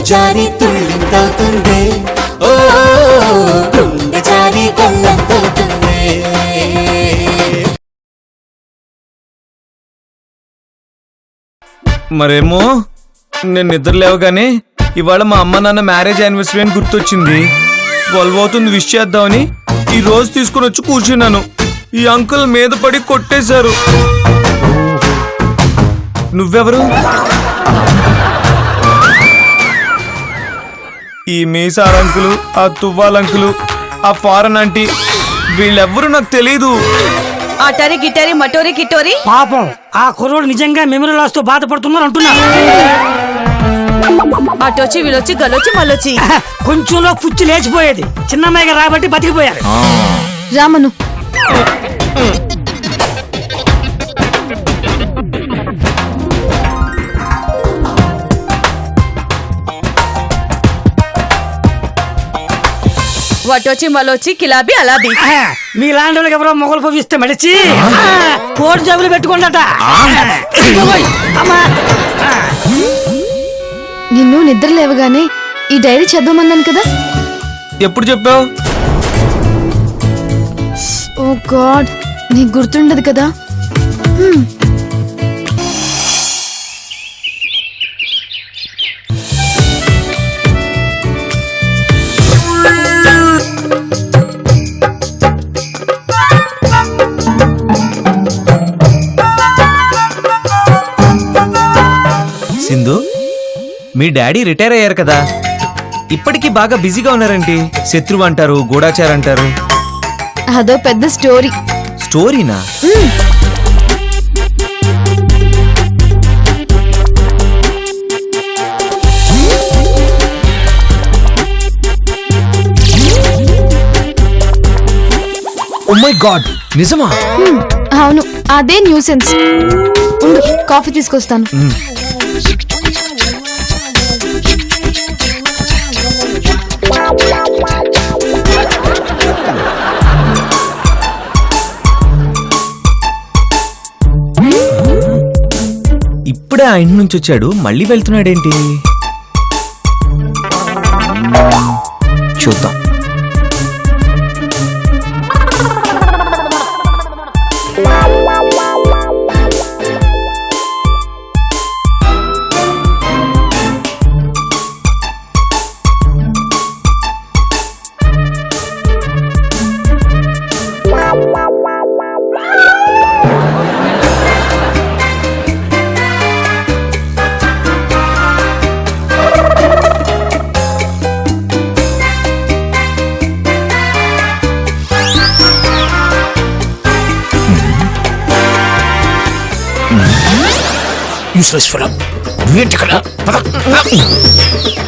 జారి తుళ్ళింతవుతుంది, ఓ గుండె జారి గల్లంతవుతుంది. మరేమో నేను నిద్ర లేవగానే ఇవాళ మా అమ్మ నాన్న మ్యారేజ్ యానివర్సరీ అని గుర్తొచ్చింది. 12 అవుతుంది, విష్ చేద్దామని ఈ రోజు తీసుకుని వచ్చి కూర్చున్నాను. ఈ అంకుల్ మీద పడి కొట్టేశారు. నువ్వెవరు? ఈ మీసార్ అంకులు, ఆ తువ్వాల్ అంకులు, ఆ ఫారెన్ ఆంటీ, వీళ్ళెవ్వరూ నాకు తెలీదు. అటరి గిటరి మటోరి కిటోరి. పాపం ఆ కుర్రోడు నిజంగా మెమరీ లాస్ తో బాధపడుతున్నారు అంటున్నా. అటొచ్చి వీళ్ళొచ్చి గలొచ్చి మళ్ళొచ్చి కొంచెంలో పుచ్చి లేచిపోయేది. చిన్నమ్మాయిగా రాబట్టి బతికిపోయారు. రామను వటొచ్చి మళ్ళొచ్చి కిలాబీ అలాబీ. మీ లాంటి వాళ్ళకి ఎవరో మొగలు పోవిస్తే మడిచి కోడి జబ్బులు పెట్టుకోండట. నిన్ను నిద్ర లేవగానే ఈ డైరీ చదవమన్నాను కదా. ఎప్పుడు చెప్పావు? ఓ గాడ్, నీకు గుర్తుండదు కదా. సింధు, మీ డాడీ రిటైర్ అయ్యారు కదా, ఇప్పటికీ బాగా బిజీగా ఉన్నారేంటి? శత్రువు అంటారు, గూఢాచార్ అంటారు. అదో పెద్ద స్టోరీ. స్టోరీనా? ఓ మై గాడ్, నిజమా? అవును, అదే న్యూసెన్స్. ఉండు, కాఫీ తీసుకొస్తాను. ఇప్పుడే ఆ ఇంటి నుంచి వచ్చాడు, మళ్ళీ వెళ్తున్నాడేంటి? చూద్దాం.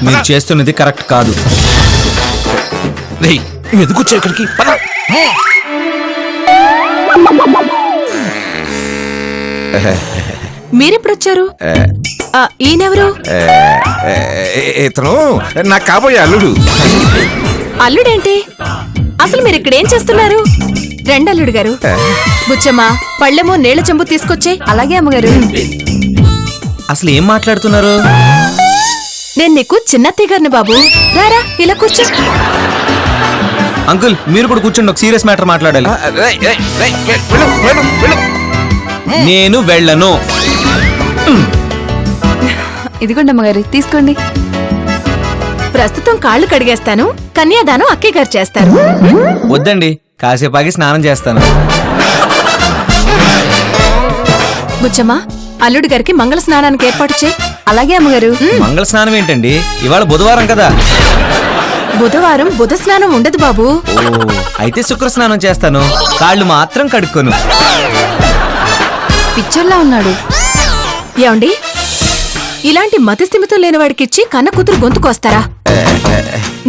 మీరు చేస్తున్నది కరెక్ట్ కాదు. ఎందుకు వచ్చా ఇక్కడికి? మీరెప్పుడొచ్చారు? ఈయనెవరు? ఇతను నాకు కాబోయే అల్లుడు. అల్లుడేంటి? అసలు మీరు ఇక్కడ ఏం చేస్తున్నారు? రండి అల్లుడు గారు. బుచ్చమ్మా, పళ్ళెమో నీళ్ల చెంబు తీసుకొచ్చే. అలాగే అమ్మగారు. అసలు ఏం మాట్లాడుతున్నారు? నేను నీకు చిన్నత్తయ్య గారిని బాబు. రారా, ఇలా కూర్చో. అంకుల్, మీరు కూడా కూర్చోండి, ఒక సీరియస్ మ్యాటర్ మాట్లాడాలి. నేను వెళ్ళను. ఇదిగోండి అమ్మగారు, తీసుకోండి. ప్రస్తుతం కాళ్ళు కడిగేస్తాను, కన్యాదానం అక్కయ్య గారు చేస్తారు. వద్దండి, కాసేపు ఆగి స్నానం చేస్తాను. బుచ్చమ్మా, అల్లుడి గారికి మంగళ స్నానానికి ఏర్పాటు చేయి. అలాగే అమ్మగారు. మంగళ స్నానం ఏంటండి? ఇవాళ బుధవారం కదా. బుధవారం బుధ స్నానం ఉండదు బాబు. అయితే శుక్ర స్నానం చేస్తాను, కాళ్ళు మాత్రం కడుక్కోను. పిక్చర్లా ఉన్నాడు. ఏమండి, ఇలాంటి మతిస్థిమితం లేని వాడికిచ్చి కన్న కూతురు గొంతుకొస్తారా?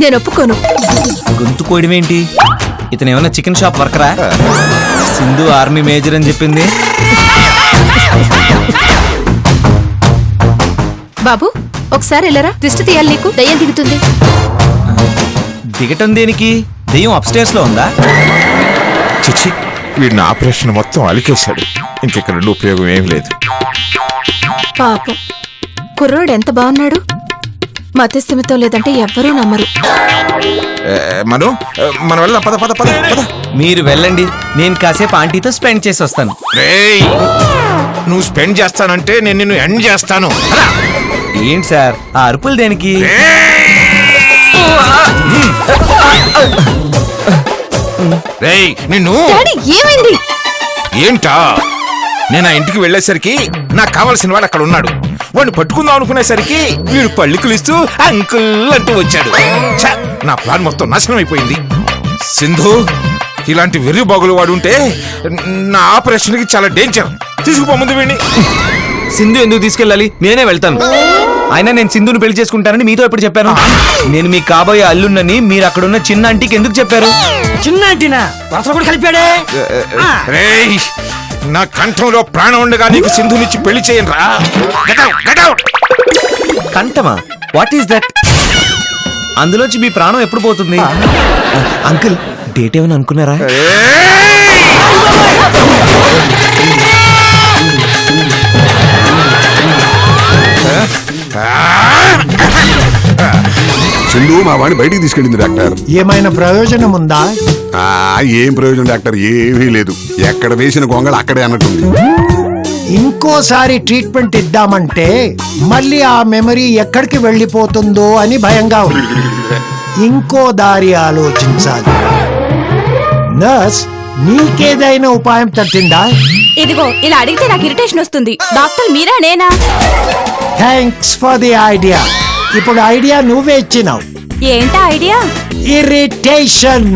నేను ఒప్పుకోను. గొంతు కోయడమేంటి? ఇతను ఏమన్నా చికెన్ షాప్ వర్కరా? సింధు ఆర్మీ మేజర్ అని చెప్పింది. బాబు, ఒకసారి వెళ్ళరా, దిష్టి తీయాలి నీకు. దయ్యం దిగుతుంది. దిగటం దేనికి? దెయ్యం అప్స్టేర్స్ లో ఉందా? చిచ్చి, వీడిని ఆపరేషన్ మొత్తం అలికేశాడు. ఇంకెక్కడ ఉపయోగం ఏం లేదు. పాపం, కుర్రోడు ఎంత బాగున్నాడు. మతిస్థిమితో లేదంటే ఎవ్వరూ నమ్మరు. మను మన వెళ్దాం, పద పద పద పద. మీరు వెళ్ళండి, నేను కాసేపు ఆంటీతో స్పెండ్ చేసి వస్తాను. రేయ్, నువ్వు స్పెండ్ చేస్తానంటే నేను నిన్ను ఎండ్ చేస్తాను. పద. ఏంటి సార్ ఆ అరుపులు దేనికి? రేయ్ నిన్ను. డాడీ ఏమైంది? ఏంటా? నేను ఆ ఇంటికి వెళ్ళేసరికి నాకు కావలసిన వాడు అక్కడ ఉన్నాడు. వాడిని పట్టుకుందాం అనుకునేసరికి వీడు పళ్ళికులిస్తూ అంకుల్ అంటూ వచ్చాడు. ఛ! నా ప్లాన్ మొత్తం నాశనం అయిపోయింది. సింధు, ఇలాంటి వెర్రి బాగులు వాడు ఉంటే నా ఆపరేషన్ కి చాలా డేంజర్. తీసుకుపో ముందు వీడిని. సింధు ఎందుకు తీసుకెళ్ళాలి? నేనే వెళ్తాను. అయినా నేను సింధుని పెళ్లి చేసుకుంటానని మీతో ఎప్పుడు చెప్పాను? నేను మీ కాబోయే అల్లున్నని మీరు అక్కడున్న చిన్న ఆంటీకి ఎందుకు చెప్పారు? చిన్న అంటినా వరసలు కూడా కలిపాడే. రేయ్, నా కంఠంలో ప్రాణం ఉండగా నీకు సింధునిచ్చి పెళ్లి చేయను రా. Get out! కంఠమా? What is that? అందులోంచి మీ ప్రాణం ఎప్పుడు పోతుంది? అంకుల్, డేట్ ఏమని అనుకున్నారా? సింధు మా వాడిని బయటికి తీసుకెళ్ళింది డాక్టర్. ఏమైనా ప్రయోజనం ఉందా? ఏం ప్రయోజనం డాక్టర్? ఏమీ లేదు. ఎక్కడ వేసిన గొంగళ అక్కడే అన్నట్టుంది. ఇంకోసారి ట్రీట్మెంట్ ఇద్దామంటే మళ్ళీ ఆ మెమరీ ఎక్కడికి వెళ్ళిపోతుందో అని భయంగా ఉంది. ఇంకో దారి ఆలోచించాలి. నర్స్, నీకేదైనా ఉపాయం తట్టిందా? ఇదిగో ఇలా అడిగితే నాకు ఇరిటేషన్ వస్తుంది. డాక్టర్ మీరా నేనా? Thanks for the idea. ఇప్పుడు ఐడియా నువ్వే ఇచ్చినావు. ఏంటా ఐడియా? ఇరిటేషన్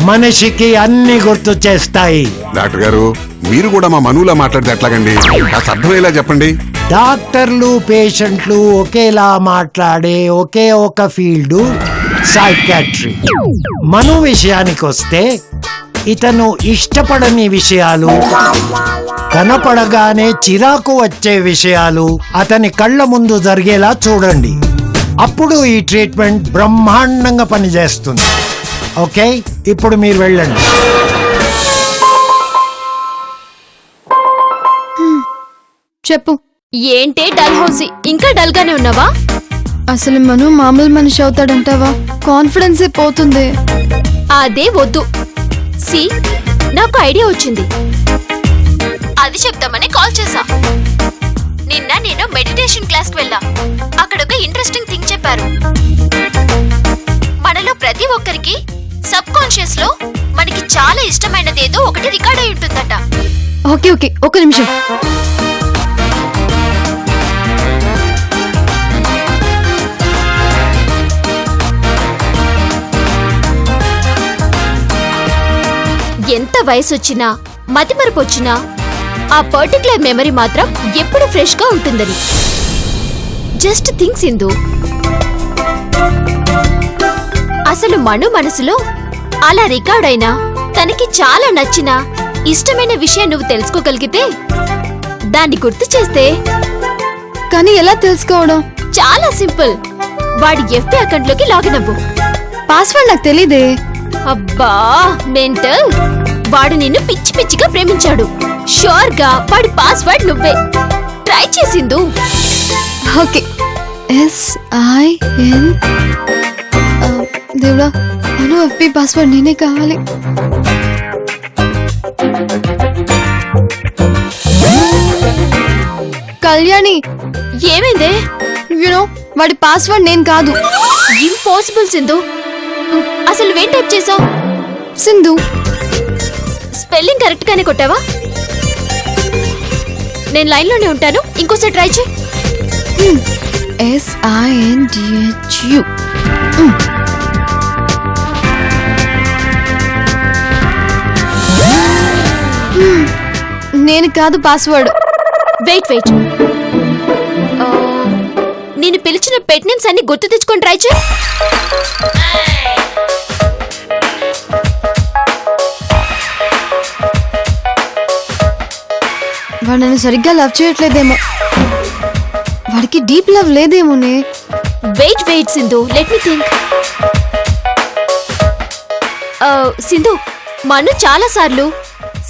మనిషికి అన్ని గుర్తు చేస్తాయి. డాక్టర్ గారు, మీరు కూడా మా మనువులా మాట్లాడితే ఎట్లాగండి? కాస్త అర్థమయ్యేలా చెప్పండి. డాక్టర్లు పేషెంట్లు ఒకేలా మాట్లాడే ఒకే ఒక ఫీల్డ్ సైకాట్రీ. మను విషయానికి వస్తే ఇతను ఇష్టపడని విషయాలు, కనపడగానే చిరాకు వచ్చే విషయాలు అతని కళ్ళ ముందు జరిగేలా చూడండి. అప్పుడు ఈ ట్రీట్మెంట్ బ్రహ్మాండంగా పనిచేస్తుంది. ఓకే, ఇప్పుడు మీరు వెళ్ళండి. చెప్పు. ఏంటే డల్ హౌసీ, ఇంకా డల్ గానే ఉన్నావా? అసలు మను మామూలు మనిషి అవుతాడంటావా? కాన్ఫిడెన్సే పోతుంది. అదే వద్దు. సి, నాకు ఐడియా వచ్చింది. అది చెప్తామని కాల్ చేశా. నిన్న నేను మెడిటేషన్ క్లాస్కి వెళ్ళా. అక్కడ ఒక ఇంట్రెస్టింగ్ థింగ్ చెప్పారు. మనలో ప్రతి ఒక్కరికి సబ్ కాన్షియస్ లో మనకి చాలా ఇష్టమైనదేదో ఒకటి రికార్డ్ అయి ఉంటుందట. ఓకే ఓకే, ఒక నిమిషం. ఎంత వయసు వచ్చినా, మతిమరుపు వచ్చినా ఆ పర్టికులర్ మెమరీ మాత్రం ఎప్పుడు ఫ్రెష్ గా ఉంటుందని. జస్ట్ థింక్ సింధు, అసలు మను మనసులో అలా రికార్డ్ అయినా తనకి చాలా నచ్చిన ఇష్టమైన విషయం నువ్వు తెలుసుకోగలిగితే, దాన్ని గుర్తు చేస్తే. కానీ ఎలా తెలుసుకోవడం? చాలా సింపుల్. వాడి FB అకౌంట్ లోకి లాగిన్ అవ్వు. పాస్వర్డ్ నాకు తెలీదే. అబ్బా మెంటల్, వాడు నిన్ను పిచ్చి పిచ్చిగా ప్రేమించాడు. షూర్ గా వాడి పాస్వర్డ్ నువ్వే. ట్రై చేసిందు. Okay, SIN. దేవుడా, మను FB పాస్వర్డ్ నేనే కావాలి. కళ్యాణి, ఏమైందే? యునో వాడి పాస్వర్డ్ నేను కాదు. ఇంపాసిబుల్ సింధు. అసలు నువ్వేం టైప్ చేసావు? సింధు. స్పెల్లింగ్ కరెక్ట్ గానే కొట్టావా? నేను లైన్ లోనే ఉంటాను, ఇంకోసారి ట్రై చేయి. SINDHU. నేను కాదు పాస్వర్డ్. వెయిట్ వెయిట్, నేను పిలిచిన పెట్ నేమ్స్ అన్ని గుర్తు తెచ్చుకొని ట్రై చేయి. వాడు నన్ను సరిగ్గా లవ్ చేయట్లేదేమో. వాడికి డీప్ లవ్ లేదేమోనే. Wait wait Sindhu, let me think. Sindhu, Manu చాలా సార్లు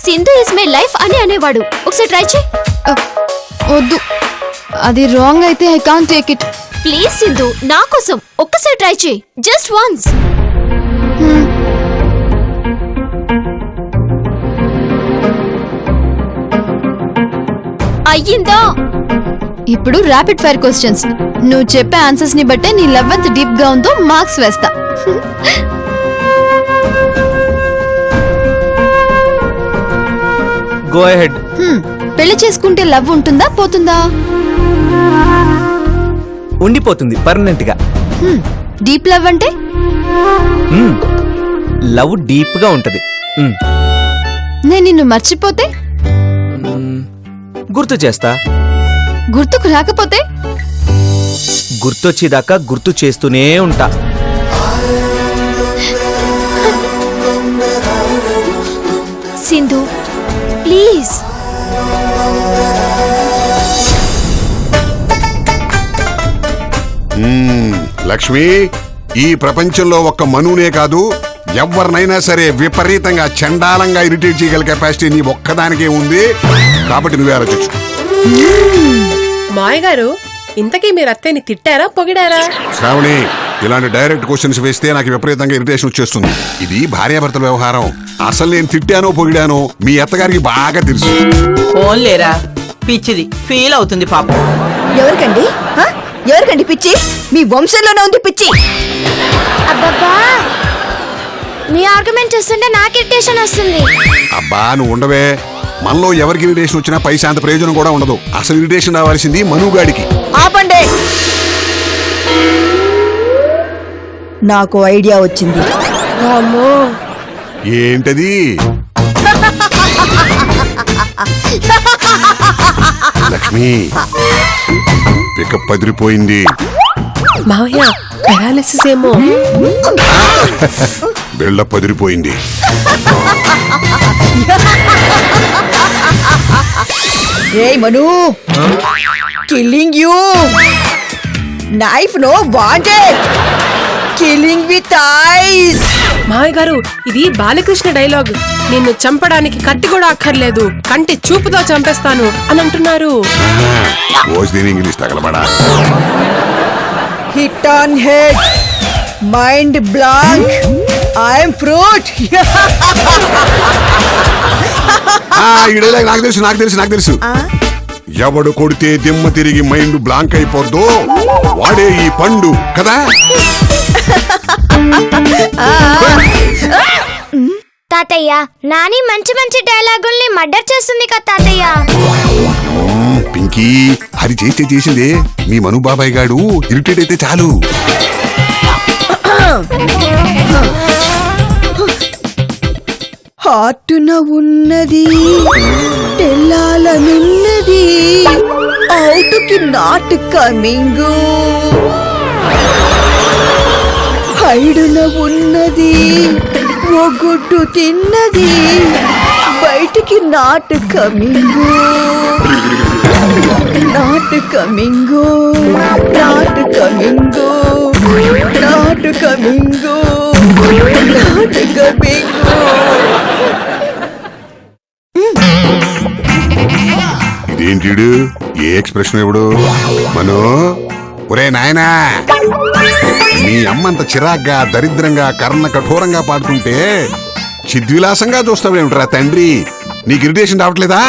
సింధు ఇస్ మై లైఫ్ అని అనేవాడు. ఒకసారి ట్రై చేయి. వద్దు, అది రాంగ్ అయితే I can't take it. Please Sindhu, నా కోసం ఒక్కసారి ట్రై చేయి, జస్ట్ వన్స్. అయ్యిందా? ఇప్పుడు ర్యాపిడ్ ఫైర్ క్వశ్చన్స్. నువ్వు చెప్పే ఆన్సర్స్ ని బట్టే నీ లవ్ ఎంత డీప్ గా ఉందో మార్క్స్ వేస్తా. Go ahead. పెళ్లి చేసుకుంటే లవ్ ఉంటుందా పోతుందా? ఉండిపోతుంది పర్మనెంట్ గా. డీప్ లవ్ అంటే? లవ్ డీప్ గా ఉంటది. నేను నిన్ను మర్చిపోతే? గుర్తు చేస్తా. గుర్తుకు రాకపోతే? గుర్తొచ్చేదాకా గుర్తు చేస్తూనే ఉంటా. సింధు ప్లీజ్. లక్ష్మి, ఈ ప్రపంచంలో ఒక్క మనునే కాదు ఎవరినైనా సరే విపరీతంగా చండాలంగా ఇరిటేట్ చేయగల కెపాసిటీ నీ ఒక్కదానికే ఉంది. కాబట్టి నువ్వే ఆలోచించు. మాయ గారు, ఇంతకీ మీరు అత్తయ్యని తిట్టారా పొగిడారా? శ్రావణి, ఇలాంటి డైరెక్ట్ క్వశ్చన్స్ వేస్తే నాకు విపరీతంగా ఇరిటేషన్ వచ్చేస్తుంది. ఇది భార్యాభర్తల వ్యవహారం. అసలు నేను తిట్టానో పొగిడానో మీ అత్తగారికి బాగా తెలుసు. ఫోన్ లేరా, పిచ్చిది ఫీల్ అవుతుంది పాపం. ఎవరికండి ఎవరికండి పిచ్చి? మీ వంశంలోనే ఉంది పిచ్చి. అబ్బబ్బా, మీ ఆర్గ్యుమెంట్ చూస్తుంటే నాకు ఇరిటేషన్ వస్తుంది. అబ్బా నువ్వు ఉండవే. మనలో ఎవరికి ఇరిటేషన్ వచ్చినా పైసా అంత ప్రయోజనం కూడా ఉండదు. అసలు ఇరిటేషన్ రావాల్సింది మనుగాడికి. ఆపండి, నాకు ఐడియా వచ్చింది. ఏంటది? లక్ష్మి, పికప్ పదిరిపోయింది. మావయ్య పెరాలిసిస్ ఏమో. బిళ్ళ పదిరిపోయింది. రేయ్ Manu, killing you. Knife no wanted, killing with eyes. మావయ్య గారు, ఇది బాలకృష్ణ డైలాగ్. నిన్ను చంపడానికి కత్తి కూడా అక్కర్లేదు, కంటి చూపుతో చంపేస్తాను అని అంటున్నారు. ఇంగ్లీష్ తగలబడా. Hit on head, mind blank, I'm fruit. నాకు తెలుసు నాకు తెలుసు నాకు తెలుసు. ఎవడు కొడితే దిమ్మ తిరిగి మైండ్ బ్లాంక్ అయిపోద్దో వాడే ఈ పండు కదా. తాతయ్య, నాని మంచి మంచి డైలాగుల్ని మర్డర్ చేస్తుంది కదా తాతయ్య. పింకీ, అది చేస్తే చేసిందే. మీ మను బాబాయ్ గాడు ఇరిటేట్ అయితే చాలు. హార్టున ఉన్నది తెల్లాలనున్నది, అవుటుకి నాట్ కమింగ్. హైడున ఉన్నది ఒగుడ్డు తిన్నది, బయటికి not coming. Not coming, not coming, not coming, not coming. ఇదేంటిడు? ఏ ఎక్స్ప్రెషన్ ఇవ్వడు? మను, ఒరే నాయనా, నీ అమ్మంత చిరాగ్గా దరిద్రంగా కర్ణ కఠోరంగా పాడుతుంటే చిద్విలాసంగా చూస్తావేమిట్రా తండ్రి? నీకు ఇరిటేషన్ రావట్లేదా?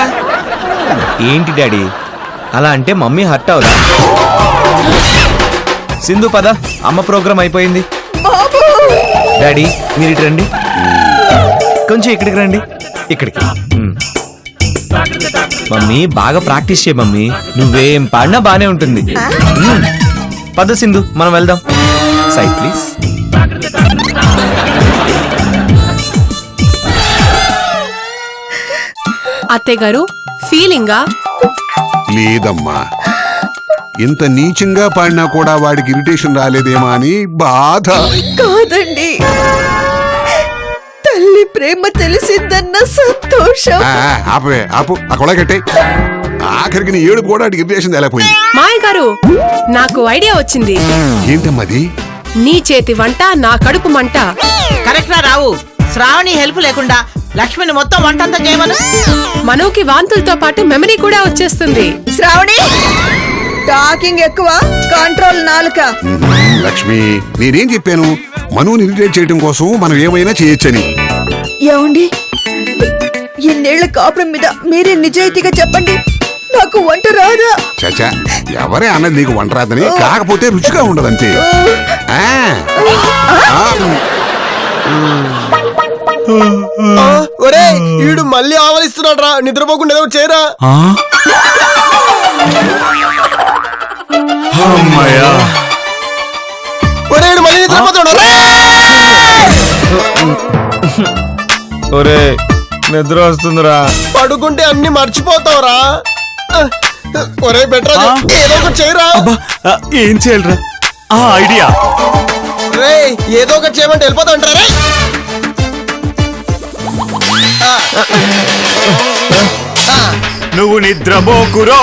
ఏంటి డాడీ అలా అంటే మమ్మీ హర్ట్ అవుదా? సింధు పద, అమ్మ ప్రోగ్రామ్ అయిపోయింది. డాడీ మీరు ఇటు రండి, కొంచెం ఇక్కడికి రండి. ఇక్కడికి. మమ్మీ బాగా ప్రాక్టీస్ చేయ మమ్మీ, నువ్వేం పాడినా బానే ఉంటుంది. పద సింధు మనం వెళ్దాం. Side please. అత్తయ్య గారు, ఫీలింగా? లేదమ్మా, ఇంత నీచంగా పాడినా కూడా వాడికి ఇరిటేషన్ రాలేదేమో అని బాధ. కాదండి, తల్లి ప్రేమ తెలిసిందన్న సంతోషం. ఆపవే, ఆపు, ఆ కొడ కట్టే. ఆఖరికి నీ ఏడుపు కూడా వాడికి ఇరిటేషన్ తేలేకపోయింది. మాయ గారు, నాకు ఐడియా వచ్చింది. ఏంటమ్మది? నీ చేతి వంట నా కడుపు మంట. కరెక్ట్ రా రావు. శ్రావణి హెల్ప్ లేకుండా లక్ష్మిని మొత్తం వంటంతా చేయమను. మనోకి వాంతులతో పాటు మెమరీ కూడా వచ్చేస్తుంది. శ్రావణి, టాకింగ్ ఎక్కువ, కంట్రోల్ నాలుక. లక్ష్మి, నేనేం చెప్పాను? మనుని ఇరిటేట్ చేయడం కోసం మనం ఏమైనా చేయొచ్చని. ఏమండి, ఇన్నేళ్ల కాపురం మీద మీరే నిజాయితీగా చెప్పండి, నాకు వంట రాదా? చచా, ఎవరే అన్నది నీకు వంట రాదని? కాకపోతే రుచిగా ఉండదంతే. ఒరే, వీడు మళ్ళీ ఆవలిస్తున్నాడు రా, నిద్రపోకుండా ఏదో చేయరా. ఒరే, మళ్ళీ నిద్రపోతాడు. ఒరే, నిద్ర వస్తుందిరా, పడుకుంటే అన్ని మర్చిపోతావురా. ఒరే బెటర్, ఏదో ఒకటి చేయరా. ఏం చేయాలరా? ఐడియా రే, ఏదో ఒకటి చేయమంటే వెళ్ళిపోతా ఉంటారా? నువ్వు నిద్రపోకురో,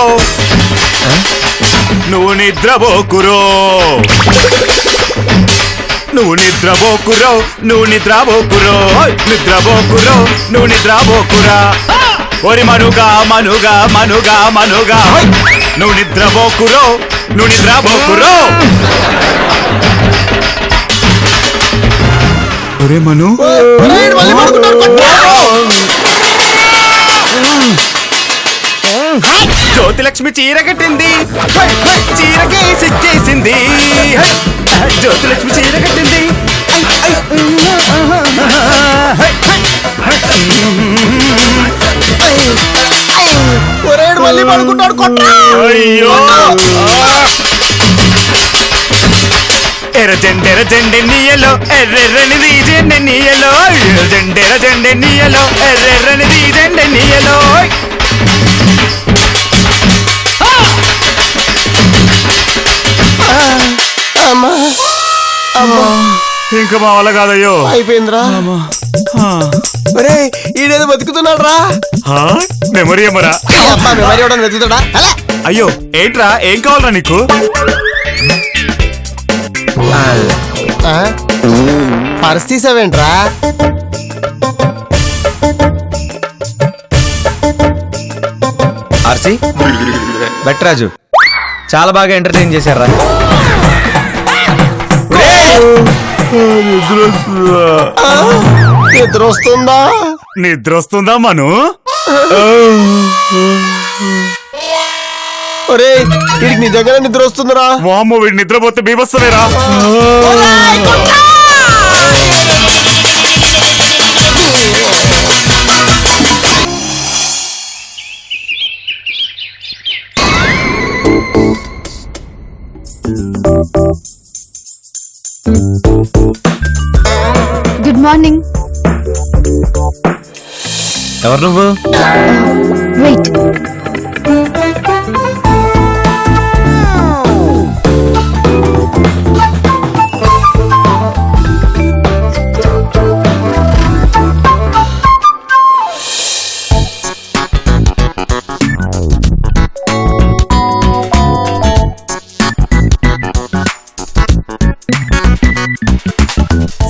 నువ్వు నిద్రపోకురో, నువ్వు నిద్రపోకురో, నువ్వు నిద్రపోకురో, నిద్రపోకురో, నువ్వు నిద్రపోకురా. ఒరి మనుగా మనుగా మనుగా మనుగా, నువ్వు నిద్రపోకురో, నువ్వు నిద్రపోకురో. ఒరే మను, జ్యోతిలక్ష్మి చీర కట్టింది, చీరకే సిచ్చేసింది. జ్యోతిలక్ష్మి చీర కట్టింది. మళ్ళీ పడుకుంటాడు. అయ్యో, ఎర్ర జెండెర జెండె నీయలో, ఎర్రెర్రనిది జెండె నీయలో, జెండెర జెండె నీయలో, ఎర్రెర్రనిది జెండె నీయలో. ఇంకా మా వల్ల కాదయ్యో, అయిపోయిందిరా. ఒరే, ఈడేదో బతుకుతున్నాడు రా. మెమరీ ఏమరా? మెమరీ ఎవడని వెతుకుతాడా? అయ్యో, ఏంట్రా, ఏం కావాలరా నీకు? పర్స్ తీసావేంట్రా? ఆర్సీ బెట్రాజు చాలా బాగా ఎంటర్టైన్ చేశారా. నిద్ర వస్తుందా? నిద్ర వస్తుందా మను? ఒరే, వీడికి నిజంగానే నిద్ర వస్తుందిరా. వామ్మో, వీడి నిద్రపోతే బీభత్సమేరా. Good morning. ఎవరు నువ్వు? వెయిట్.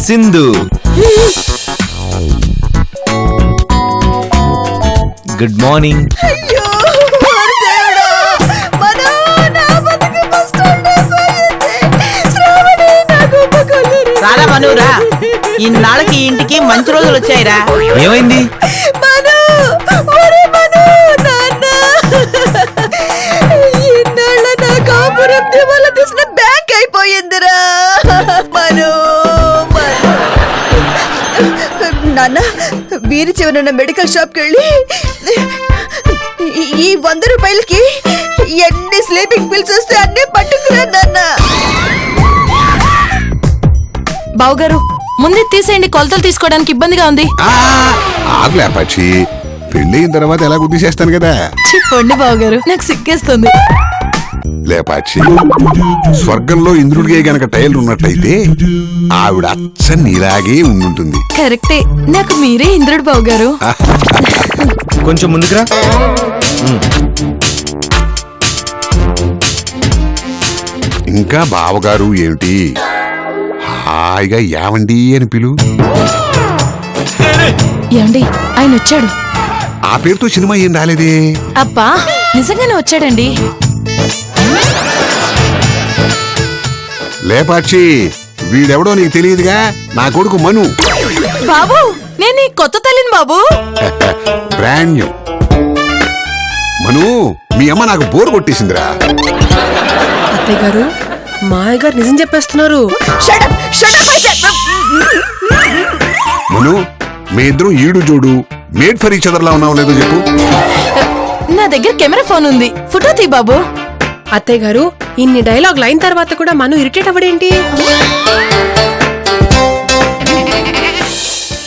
సింధు. Good morning. రారా మనురా, ఇన్నాళ్ళకి ఈ ఇంటికి మంచి రోజులు వచ్చాయిరా. ఏమైంది? బ్యాంక్ అయిపోయిందిరా మను. నాన్న, వీరి చివరన్న మెడికల్ షాప్కి వెళ్ళి ఈ 100 రూపాయలకి ఎన్ని స్లీపింగ్ పిల్స్ వస్తే అన్ని పట్టుకురా నాన్న. బావగారు, ముందే తీసేయండి, కొలతలు తీసుకోవడానికి ఇబ్బందిగా ఉంది. ఆగలే పక్షి, పెళ్ళయిన తర్వాత ఎలా గుర్తు చేస్తాను కదా. చెప్పండి బావగారు, నాకు సిగ్గేస్తుంది. లేపాక్షి, స్వర్గంలో ఇంద్రుడికే గనక టైల్ ఉన్నట్లయితే ఆవిడ అచ్చని ఇలాగే ఉండుంటుంది. కరెక్టే, నాకు మీరే ఇంద్రుడు బావగారు. కొంచెం ముందుకురా. ఇంకా బావగారు ఏమిటి, హాయిగా యావండి అని పిలు. ఏమండి, ఆయన వచ్చాడు. ఆ పేరుతో సినిమా ఏం రాలేదే. అబ్బా, నిజంగానే వచ్చాడండి. లేపాక్షి వీడెవడో నీకు తెలియదుగా, నా కొడుకు మను. బాబు నేను నీ కొత్త తల్లిని బాబు. Brand new. మను, మీ అమ్మ నాకు బోర్ కొట్టేసిందిరా. అత్తయ్య గారు మాయ గారు నిజం చెప్పేస్తున్నారు. Shut up, shut up, I said. మను, మీ ఇద్దరు ఈడు జోడు మేడ్ ఫర్ ఈచ్ అదర్ లా ఉన్నావు లేదో చెప్పు. నా దగ్గర కెమెరా ఫోన్ ఉంది, ఫోటో తీ బాబు. అత్తయ్య గారు ఇన్ని డైలాగ్ లైన్ తర్వాత కూడా మనం ఇరిటేట్ అవ్వడేంటి?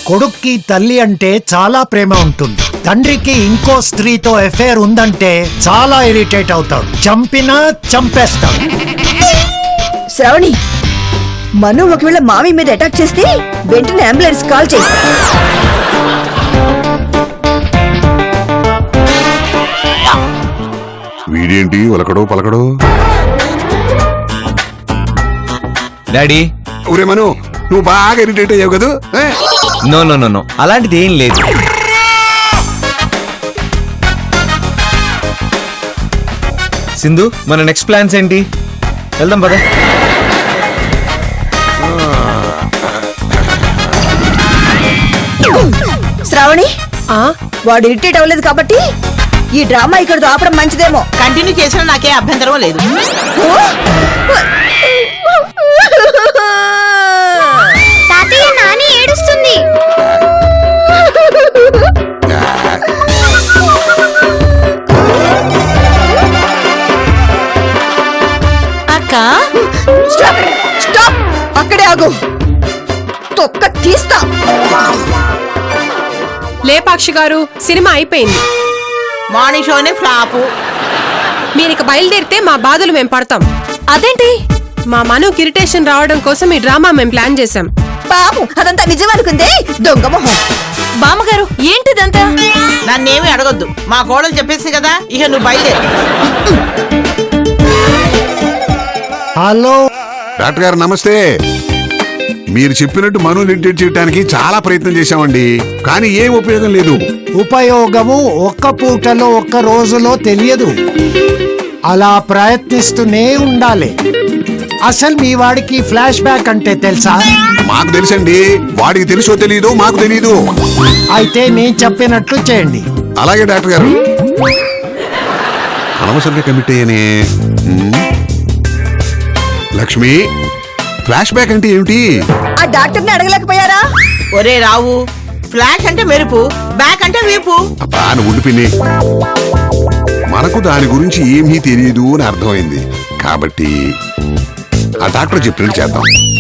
కొడుక్కి తల్లి అంటే చాలా ప్రేమ ఉంటుంది. తండ్రికి ఇంకో స్త్రీతో అఫేర్ ఉందంటే చాలా ఇరిటేట్ అవుతాడు. చంపినా చంపేస్తాడు. శ్రావణి, మను ఒకవేళ మావి మీద అటాక్ చేస్తే వెంటనే అంబులెన్స్ కాల్ చేయి. వీడేంటి ఉలకడో పలకడో. డాడీ. ఒరే మను, నువ్వు బాగా ఇరిటేట్ అయ్యావు కదా. నో నో నో నో, అలాంటిది ఏం లేదు. సింధు, మన నెక్స్ట్ ప్లాన్స్ ఏంటి? వెళ్దాం పద. శ్రావణి, ఆ వాడు ఇరిటేట్ అవ్వలేదు కాబట్టి ఈ డ్రామా ఇక్కడ ఆపడం మంచిదేమో. కంటిన్యూ చేసినా నాకే అభ్యంతరం లేదు. తాతయ్య నాని ఏడుస్తుంది. అక్క, స్టాప్ స్టాప్, అక్కడే ఆగు, తొక్క తీస్తా. లేపాక్షి గారు సినిమా అయిపోయింది. Morning షోనే flop. మీరిక బయలుదేరితే మా బాధలు మేము పడతాం. అదేంటి? మా మనుకి ఇరిటేషన్ రావడం కోసం ఈ డ్రామా మేము ప్లాన్ చేశాం. పాపం అదంతా నిజం అనుకుందే దొంగ మొహం. బామ్మగారు ఏంటిదంతా? నన్నేమి అడగొద్దు, మా కోడలు చెప్పేసి కదా, ఇక నువ్వు బయలుదేరు. హలో డాక్టర్ గారు నమస్తే. మీరు చెప్పినట్టు మను ఇరిటేట్ చేయడానికి చాలా ప్రయత్నం చేశామండి, కానీ ఏం ఉపయోగం లేదు. ఉపయోగము ఒక్క పూటలో ఒక్క రోజులో తెలియదు. అలా ప్రయత్నిస్తూనే ఉండాలి. అసలు మీ వాడికి ఫ్లాష్ బ్యాక్ అంటే తెలుసా? మాకు తెలుసండి, వాడికి తెలుసో తెలీదో మాకు తెలీదు. అయితే నేను చెప్పినట్లు చేయండి. అలాగే డాక్టర్ గారు. అనవసరంగా కమిట్ అయ్యానే. లక్ష్మి, ఫ్లాష్ బ్యాక్ అంటే ఏమిటి? ఆ డాక్టర్ని అడగలేకపోయారా? ఒరే రావు, ఫ్లాష్ అంటే మెరుపు, బ్యాక్ అంటే వీపు. అబ్బా నువ్వు ఉండిపోయి. మనకు దాని గురించి ఏమీ తెలియదు అని అర్థమైంది కాబట్టి ఆ డాక్టర్ చెప్పినట్టు చేద్దాం.